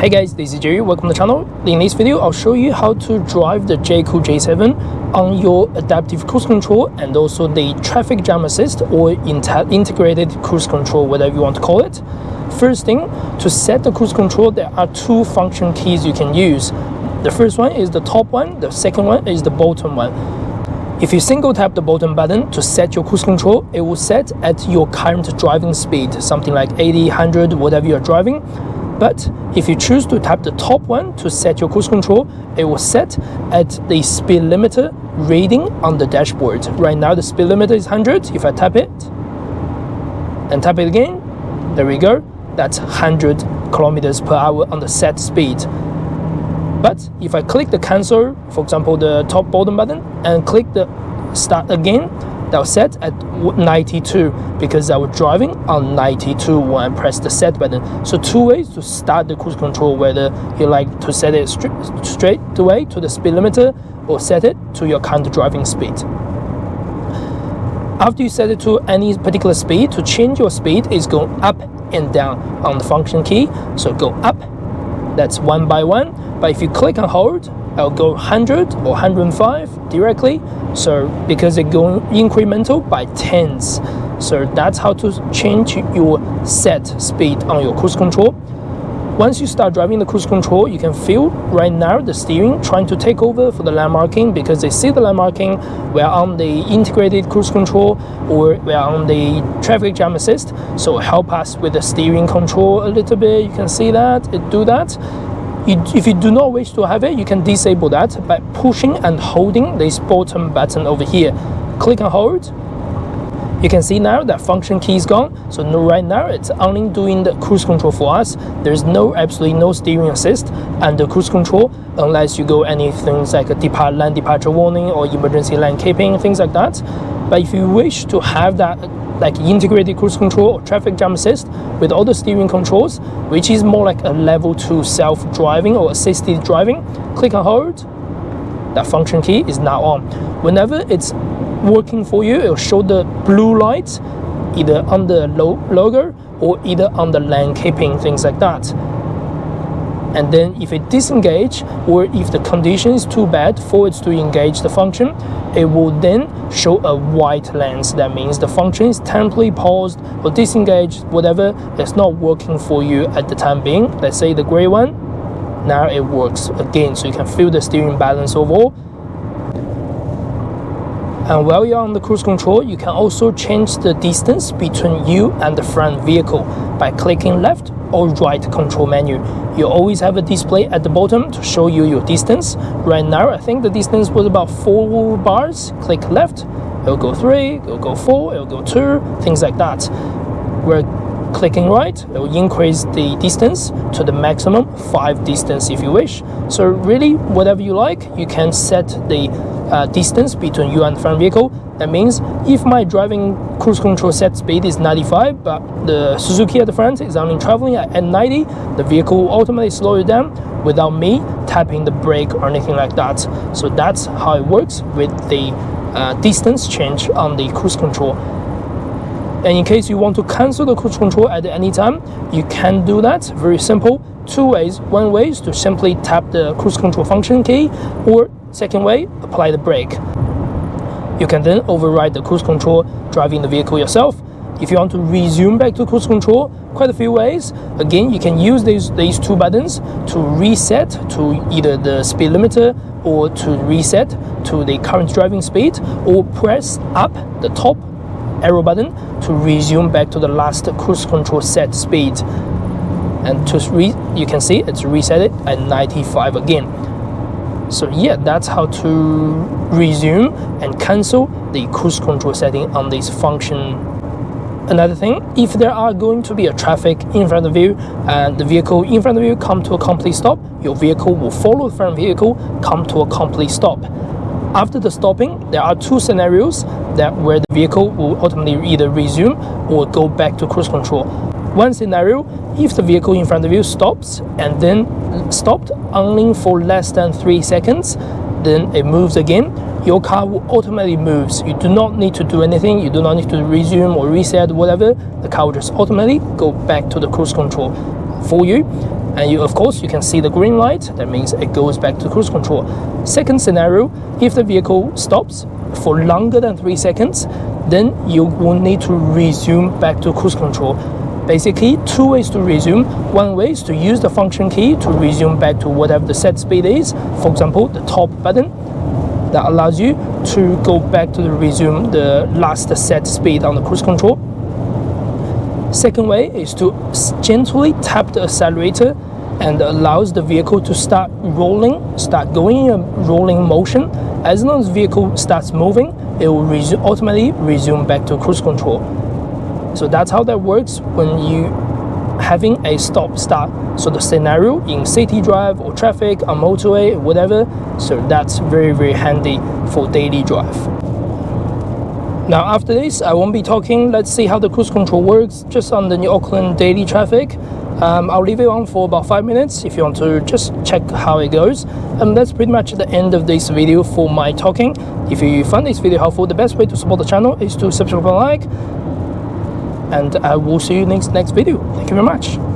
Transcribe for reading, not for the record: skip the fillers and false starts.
Hey guys, this is Jerry, welcome to the channel. In this video, I'll show you how to drive the Jaecoo J7 on your adaptive cruise control and also the traffic jam assist or integrated cruise control, whatever you want to call it. First thing, to set the cruise control, there are two function keys you can use. The first one is the top one, the second one is the bottom one. If you single tap the bottom button to set your cruise control, it will set at your current driving speed, something like 80, 100, whatever you're driving. But if you choose to tap the top one to set your cruise control, it will set at the speed limiter reading on the dashboard. Right now the speed limiter is 100. If I tap it and tap it again, there we go. That's 100 kilometers per hour on the set speed. But if I click the cancel, for example the top bottom button, and click the start again, that will set at 92 because I was driving on 92 when I press the set button. So two ways to start the cruise control, whether you like to set it straight away to the speed limiter or set it to your current driving speed. After you set it to any particular speed, to change your speed is go up and down on the function key. So go up, that's one by one. But if you click and hold, I'll go 100 or 105 directly. So because it goes incremental by tens. So that's how to change your set speed on your cruise control. Once you start driving the cruise control, you can feel right now the steering trying to take over for the landmarking because they see the landmarking. We're on the integrated cruise control or we're on the traffic jam assist. So help us with the steering control a little bit. You can see that, it do that. If you do not wish to have it, you can disable that by pushing and holding this bottom button over here. Click and hold. You can see now that function key is gone. So right now it's only doing the cruise control for us. There's absolutely no steering assist and the cruise control unless you go anything like a lane departure warning or emergency lane keeping, things like that. But if you wish to have that like integrated cruise control or traffic jam assist with all the steering controls, which is more like a level 2 self-driving or assisted driving, click and hold. That function key is now on. Whenever it's working for you, it will show the blue lights either on the logo or either on the lane keeping, things like that. And then if it disengage or if the condition is too bad for it to engage the function, it will then show a white lens. That means the function is temporarily paused or disengaged, whatever, it's not working for you at the time being. Let's say the gray one, now it works again, so you can feel the steering balance overall. And while you're on the cruise control, you can also change the distance between you and the front vehicle by clicking left or right control menu. You always have a display at the bottom to show you your distance. Right now, I think the distance was about 4 bars. Click left, it'll go 3, it'll go 4, it'll go 2, things like that. We're clicking right, it will increase the distance to the maximum 5 distance if you wish. So really, whatever you like, you can set the distance between you and the front vehicle. That means if my driving cruise control set speed is 95, but the Suzuki at the front is only traveling at 90, the vehicle will automatically slow it down without me tapping the brake or anything like that. So that's how it works with the distance change on the cruise control. And in case you want to cancel the cruise control at any time, you can do that. Very simple. Two ways. One way is to simply tap the cruise control function key, or second way, apply the brake. You can then override the cruise control driving the vehicle yourself. If you want to resume back to cruise control, quite a few ways. Again, you can use these two buttons to reset to either the speed limiter or to reset to the current driving speed, or press up the top arrow button to resume back to the last cruise control set speed. And you can see it's reset it at 95 again. So yeah, that's how to resume and cancel the cruise control setting on this function. Another thing, if there are going to be a traffic in front of you and the vehicle in front of you come to a complete stop, your vehicle will follow the front vehicle come to a complete stop. After the stopping, there are two scenarios where the vehicle will ultimately either resume or go back to cruise control. One scenario, if the vehicle in front of you stops and then stopped only for less than 3 seconds, then it moves again, your car will automatically move. You do not need to do anything. You do not need to resume or reset, whatever. The car will just automatically go back to the cruise control for you. And of course, you can see the green light. That means it goes back to cruise control. Second scenario, if the vehicle stops for longer than 3 seconds, then you will need to resume back to cruise control. Basically, 2 ways to resume. One way is to use the function key to resume back to whatever the set speed is. For example, the top button that allows you to go back to resume the last set speed on the cruise control. Second way is to gently tap the accelerator and allows the vehicle to start going in a rolling motion. As long as the vehicle starts moving, it will automatically resume back to cruise control. So that's how that works when you having a stop-start. So the scenario in city drive or traffic, on motorway, whatever. So that's very, very handy for daily drive. Now after this, I won't be talking. Let's see how the cruise control works just on the New Auckland daily traffic. I'll leave it on for about 5 minutes if you want to just check how it goes. And that's pretty much the end of this video for my talking. If you found this video helpful, the best way to support the channel is to subscribe and like. And I will see you next video. Thank you very much.